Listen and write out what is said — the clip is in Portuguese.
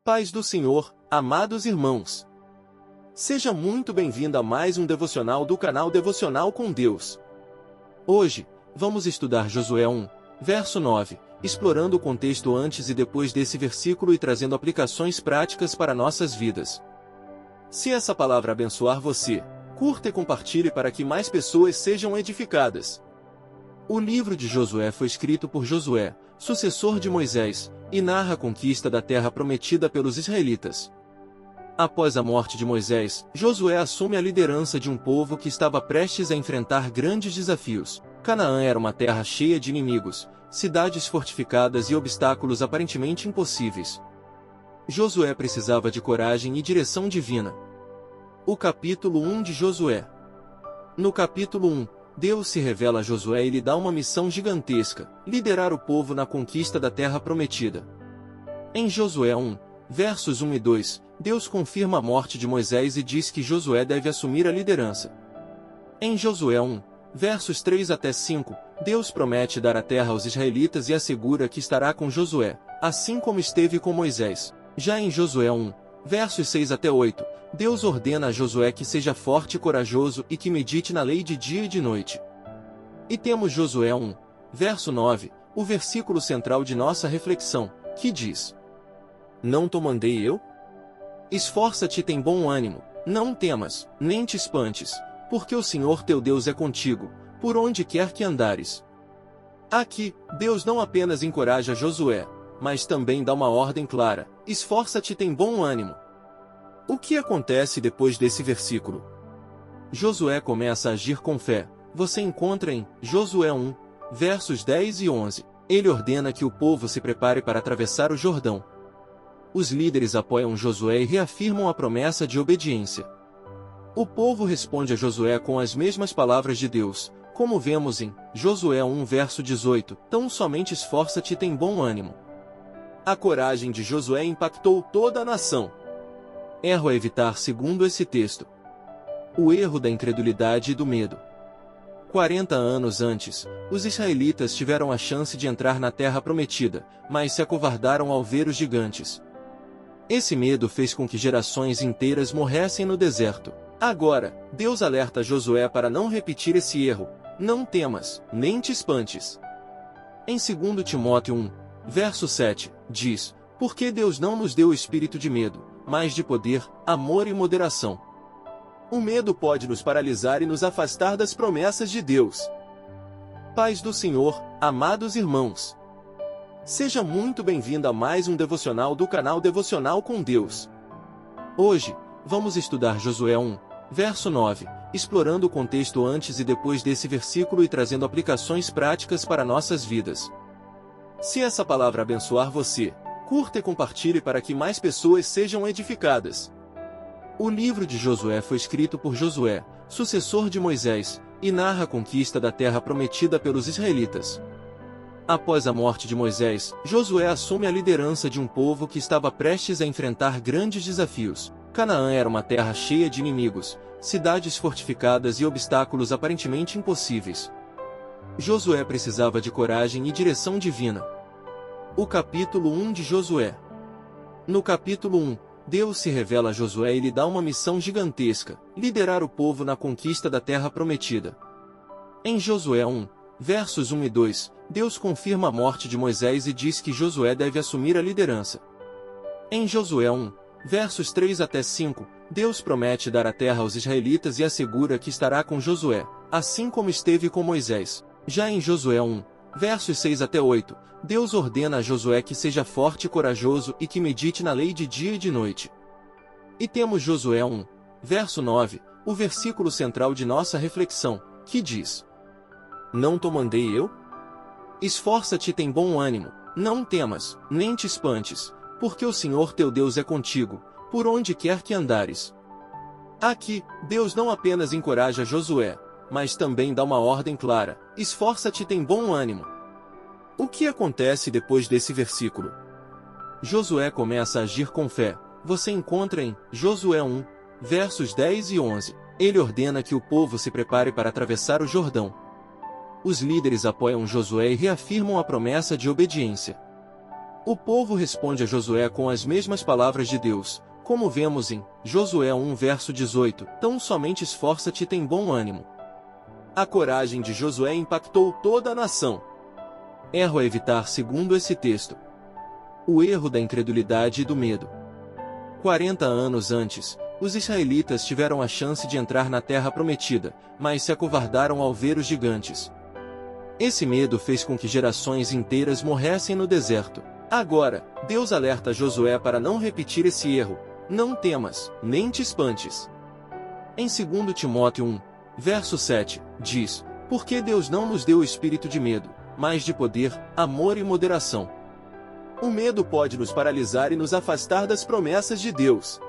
Paz do Senhor, amados irmãos. Seja muito bem-vindo a mais um devocional do canal Devocional com Deus. Hoje, vamos estudar Josué 1, verso 9, explorando o contexto antes e depois desse versículo e trazendo aplicações práticas para nossas vidas. Se essa palavra abençoar você, curta e compartilhe para que mais pessoas sejam edificadas. O livro de Josué foi escrito por Josué, sucessor de Moisés, e narra a conquista da terra prometida pelos israelitas. Após a morte de Moisés, Josué assume a liderança de um povo que estava prestes a enfrentar grandes desafios. Canaã era uma terra cheia de inimigos, cidades fortificadas e obstáculos aparentemente impossíveis. Josué precisava de coragem e direção divina. O capítulo 1 de Josué. No capítulo 1, Deus se revela a Josué e lhe dá uma missão gigantesca: liderar o povo na conquista da terra prometida. Em Josué 1, versos 1 e 2, Deus confirma a morte de Moisés e diz que Josué deve assumir a liderança. Em Josué 1, versos 3 até 5, Deus promete dar a terra aos israelitas e assegura que estará com Josué, assim como esteve com Moisés. Já em Josué 1, versos 6 até 8, Deus ordena a Josué que seja forte e corajoso e que medite na lei de dia e de noite. E temos Josué 1, verso 9, o versículo central de nossa reflexão, que diz: Não te mandei eu? Esforça-te e tem bom ânimo, não temas, nem te espantes, porque o Senhor teu Deus é contigo, por onde quer que andares. Aqui, Deus não apenas encoraja Josué, mas também dá uma ordem clara: esforça-te e tem bom ânimo. O que acontece depois desse versículo? Josué começa a agir com fé. Você encontra em Josué 1, versos 10 e 11. Ele ordena que o povo se prepare para atravessar o Jordão. Os líderes apoiam Josué e reafirmam a promessa de obediência. O povo responde a Josué com as mesmas palavras de Deus, como vemos em Josué 1, verso 18: Tão somente esforça-te e tem bom ânimo. A coragem de Josué impactou toda a nação. Erro a evitar segundo esse texto: o erro da incredulidade e do medo. 40 anos antes, os israelitas tiveram a chance de entrar na terra prometida, mas se acovardaram ao ver os gigantes. Esse medo fez com que gerações inteiras morressem no deserto. Agora, Deus alerta Josué para não repetir esse erro: não temas, nem te espantes. Em 2 Timóteo 1, verso 7, diz: Porque Deus não nos deu o espírito de medo, mas de poder, amor e moderação. O medo pode nos paralisar e nos afastar das promessas de Deus. Paz do Senhor, amados irmãos. Seja muito bem-vindo a mais um devocional do canal Devocional com Deus. Hoje, vamos estudar Josué 1, verso 9, explorando o contexto antes e depois desse versículo e trazendo aplicações práticas para nossas vidas. Se essa palavra abençoar você, curta e compartilhe para que mais pessoas sejam edificadas. O livro de Josué foi escrito por Josué, sucessor de Moisés, e narra a conquista da terra prometida pelos israelitas. Após a morte de Moisés, Josué assume a liderança de um povo que estava prestes a enfrentar grandes desafios. Canaã era uma terra cheia de inimigos, cidades fortificadas e obstáculos aparentemente impossíveis. Josué precisava de coragem e direção divina. O capítulo 1 de Josué. No capítulo 1, Deus se revela a Josué e lhe dá uma missão gigantesca: liderar o povo na conquista da terra prometida. Em Josué 1, versos 1 e 2, Deus confirma a morte de Moisés e diz que Josué deve assumir a liderança. Em Josué 1, versos 3 até 5, Deus promete dar a terra aos israelitas e assegura que estará com Josué, assim como esteve com Moisés. Já em Josué 1, versos 6 até 8, Deus ordena a Josué que seja forte e corajoso e que medite na lei de dia e de noite. E temos Josué 1, verso 9, o versículo central de nossa reflexão, que diz: Não te mandei eu? Esforça-te e tem bom ânimo, não temas, nem te espantes, porque o Senhor teu Deus é contigo, por onde quer que andares. Aqui, Deus não apenas encoraja Josué, mas também dá uma ordem clara: esforça-te e tem bom ânimo. O que acontece depois desse versículo? Josué começa a agir com fé. Você encontra em Josué 1, versos 10 e 11. Ele ordena que o povo se prepare para atravessar o Jordão. Os líderes apoiam Josué e reafirmam a promessa de obediência. O povo responde a Josué com as mesmas palavras de Deus, como vemos em Josué 1 verso 18, tão somente esforça-te e tem bom ânimo. A coragem de Josué impactou toda a nação. Erro a evitar segundo esse texto. O erro da incredulidade e do medo. 40 anos antes, os israelitas tiveram a chance de entrar na terra prometida, mas se acovardaram ao ver os gigantes. Esse medo fez com que gerações inteiras morressem no deserto. Agora, Deus alerta Josué para não repetir esse erro. Não temas, nem te espantes. Em 2 Timóteo 1, verso 7, diz: porque Deus não nos deu o espírito de medo, mas de poder, amor e moderação. O medo pode nos paralisar e nos afastar das promessas de Deus.